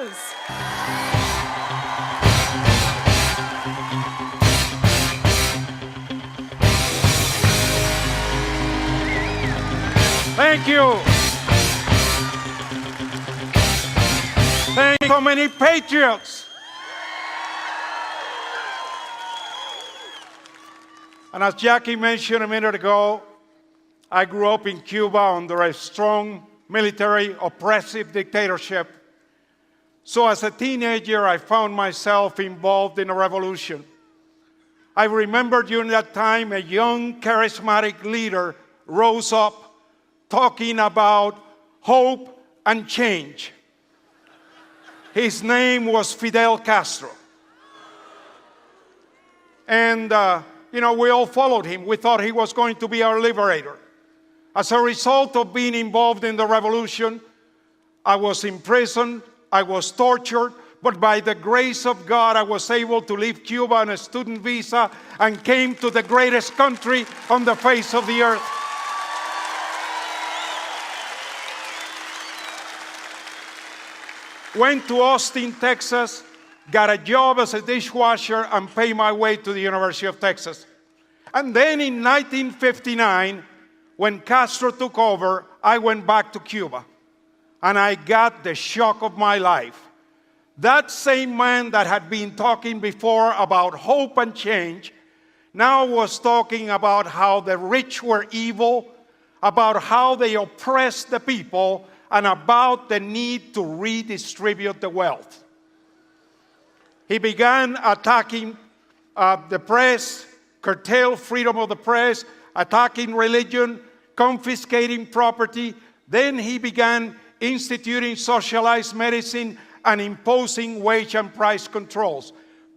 Cruz. Thank you. Thank you, so many patriots. And as Jackie mentioned a minute ago, I grew up in Cuba under a strong military oppressive dictatorship. So as a teenager, I found myself involved in a revolution. I remember during that time, a young, charismatic leader rose up talking about hope and change. His name was Fidel Castro. And, we all followed him. We thought he was going to be our liberator. As a result of being involved in the revolution, I was imprisoned, I was tortured, but by the grace of God, I was able to leave Cuba on a student visa and came to the greatest country on the face of the earth. Went to Austin, Texas, got a job as a dishwasher, and paid my way to the University of Texas. And then in 1959, when Castro took over, I went back to Cuba. And I got the shock of my life. That same man that had been talking before about hope and change now was talking about how the rich were evil, about how they oppressed the people, and about the need to redistribute the wealth. He began attacking the press, curtail freedom of the press, attacking religion, confiscating property. Then he began instituting socialized medicine and imposing wage and price controls,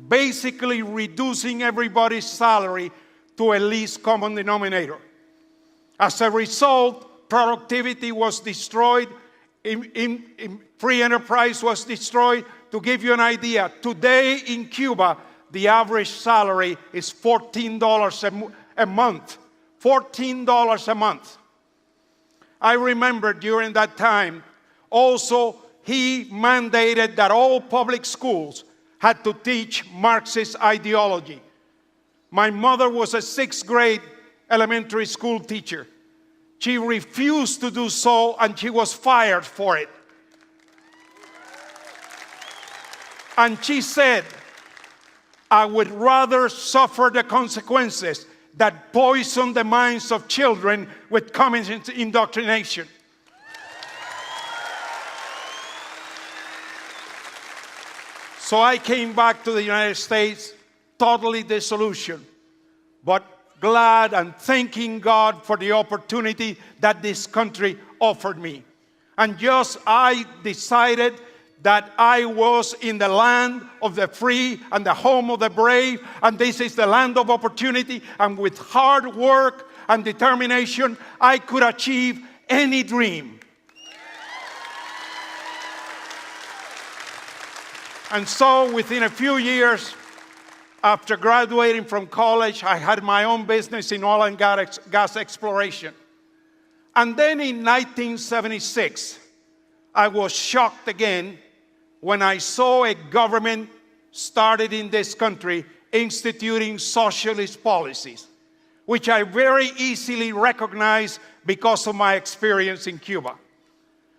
basically reducing everybody's salary to a least common denominator. As a result, productivity was destroyed, free enterprise was destroyed. To give you an idea, today in Cuba, the average salary is $14 a month. $14 a month. I remember during that time, also, he mandated that all public schools had to teach Marxist ideology. My mother was a 6th grade elementary school teacher. She refused to do so, and she was fired for it. And she said, I would rather suffer the consequences that poison the minds of children with communist indoctrination. So I came back to the United States, totally disillusioned, but glad and thanking God for the opportunity that this country offered me. And just I decided that I was in the land of the free and the home of the brave, and this is the land of opportunity, and with hard work and determination, I could achieve any dream. And so within a few years, after graduating from college, I had my own business in oil and gas exploration. And then in 1976, I was shocked again when I saw a government started in this country instituting socialist policies, which I very easily recognized because of my experience in Cuba.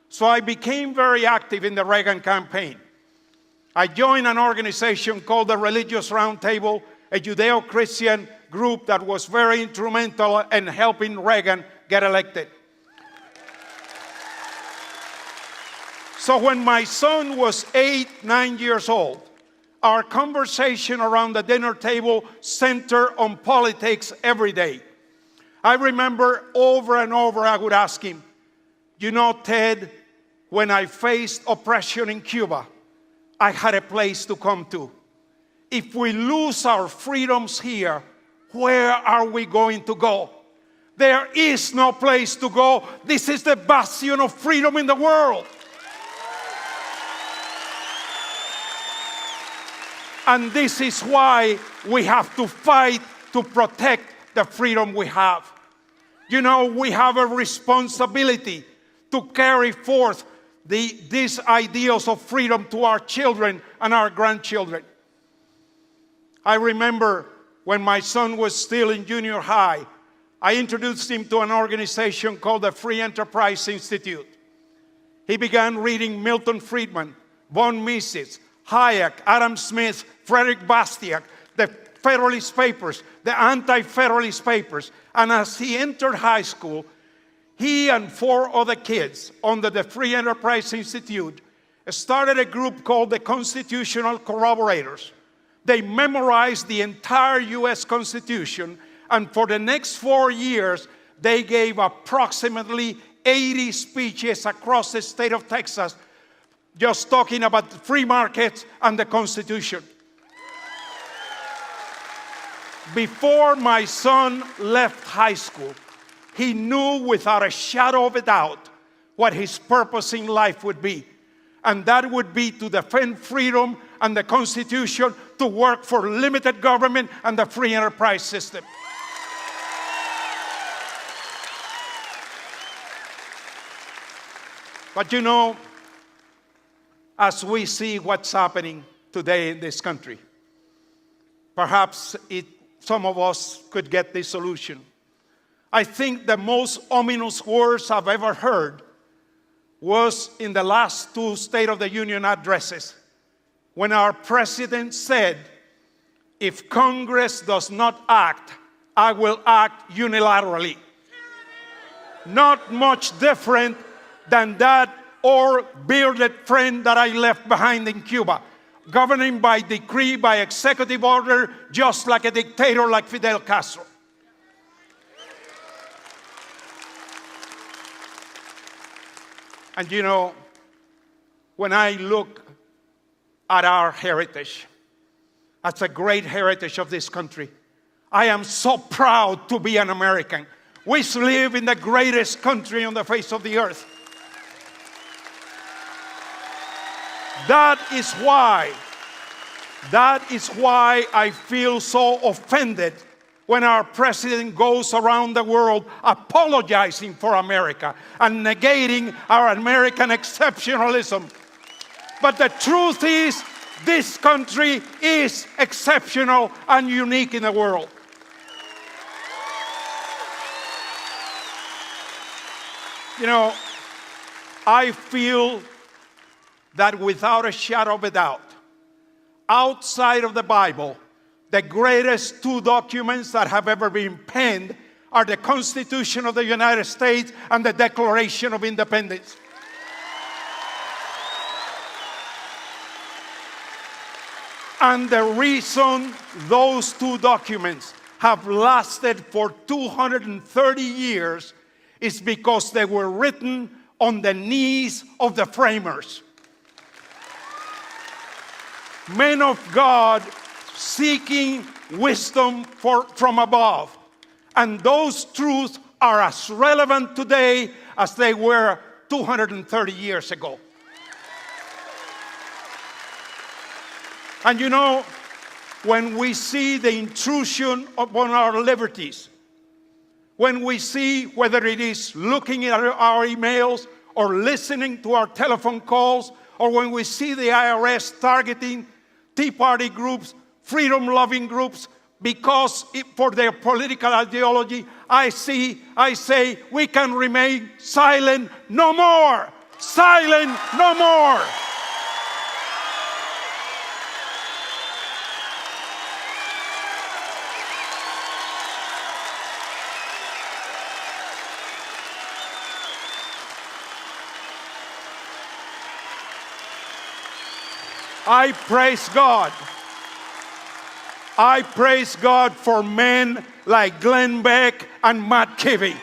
So I became very active in the Reagan campaign. I joined an organization called the Religious Roundtable, a Judeo-Christian group that was very instrumental in helping Reagan get elected. So when my son was 9 years old, our conversation around the dinner table centered on politics every day. I remember over and over I would ask him, you know, Ted, when I faced oppression in Cuba, I had a place to come to. If we lose our freedoms here, where are we going to go? There is no place to go. This is the bastion of freedom in the world. And this is why we have to fight to protect the freedom we have. You know, we have a responsibility to carry forth these ideals of freedom to our children and our grandchildren. I remember when my son was still in junior high, I introduced him to an organization called the Free Enterprise Institute. He began reading Milton Friedman, von Mises, Hayek, Adam Smith, Frederick Bastiat, the Federalist Papers, the Anti-Federalist Papers. And as he entered high school, he and 4 other kids under the Free Enterprise Institute started a group called the Constitutional Corroborators. They memorized the entire U.S. Constitution, and for the next 4 years, they gave approximately 80 speeches across the state of Texas, just talking about the free markets and the Constitution. Before my son left high school, he knew without a shadow of a doubt what his purpose in life would be. And that would be to defend freedom and the Constitution, to work for limited government and the free enterprise system. But you know, as we see what's happening today in this country, perhaps some of us could get this solution. I think the most ominous words I've ever heard was in the last 2 State of the Union addresses, when our president said, if Congress does not act, I will act unilaterally. Not much different than that or bearded friend that I left behind in Cuba, governing by decree, by executive order, just like a dictator like Fidel Castro. And you know, when I look at our heritage, that's a great heritage of this country, I am so proud to be an American. We live in the greatest country on the face of the earth. That is why I feel so offended when our president goes around the world apologizing for America and negating our American exceptionalism. But the truth is, this country is exceptional and unique in the world. You know, I feel that without a shadow of a doubt, outside of the Bible, the greatest 2 documents that have ever been penned are the Constitution of the United States and the Declaration of Independence. And the reason those 2 documents have lasted for 230 years is because they were written on the knees of the framers. Men of God seeking wisdom from above. And those truths are as relevant today as they were 230 years ago. And you know, when we see the intrusion upon our liberties, when we see whether it is looking at our emails or listening to our telephone calls, or when we see the IRS targeting Tea Party groups, freedom-loving groups, because for their political ideology, I say we can remain silent no more. Silent no more. I praise God. I praise God for men like Glenn Beck and Matt Kibbe,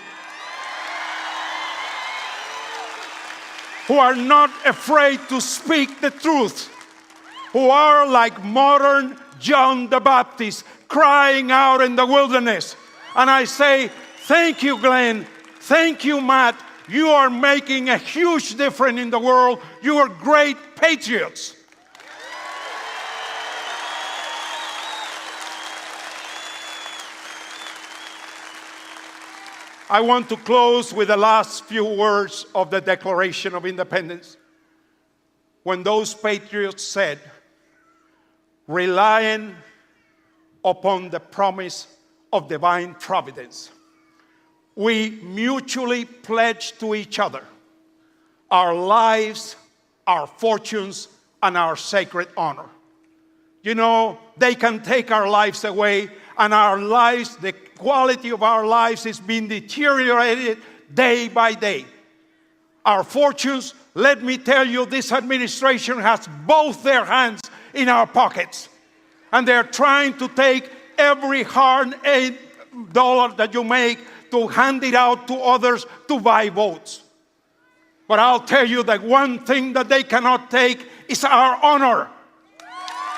who are not afraid to speak the truth, who are like modern John the Baptist, crying out in the wilderness. And I say, thank you, Glenn. Thank you, Matt. You are making a huge difference in the world. You are great patriots. I want to close with the last few words of the Declaration of Independence. when those patriots said, relying upon the promise of divine providence, we mutually pledged to each other our lives, our fortunes, and our sacred honor. You know, they can take our lives away, and our lives, the quality of our lives is being deteriorated day by day. Our fortunes, let me tell you, this administration has both their hands in our pockets. And they're trying to take every hard-earned dollar that you make to hand it out to others to buy votes. But I'll tell you that one thing that they cannot take is our honor.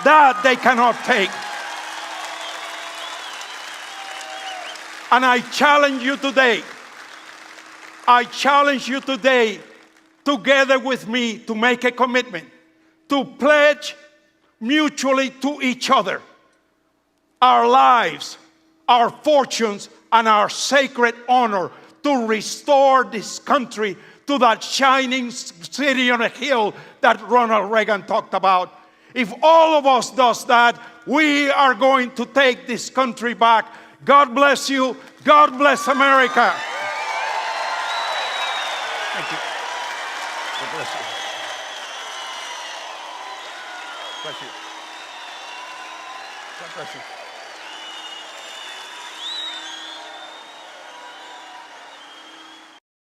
That they cannot take. And I challenge you today, together with me, to make a commitment, to pledge mutually to each other our lives, our fortunes, and our sacred honor to restore this country to that shining city on a hill that Ronald Reagan talked about. If all of us does that, we are going to take this country back. God bless you. God bless America. Thank you. God bless you. Bless you. God bless you.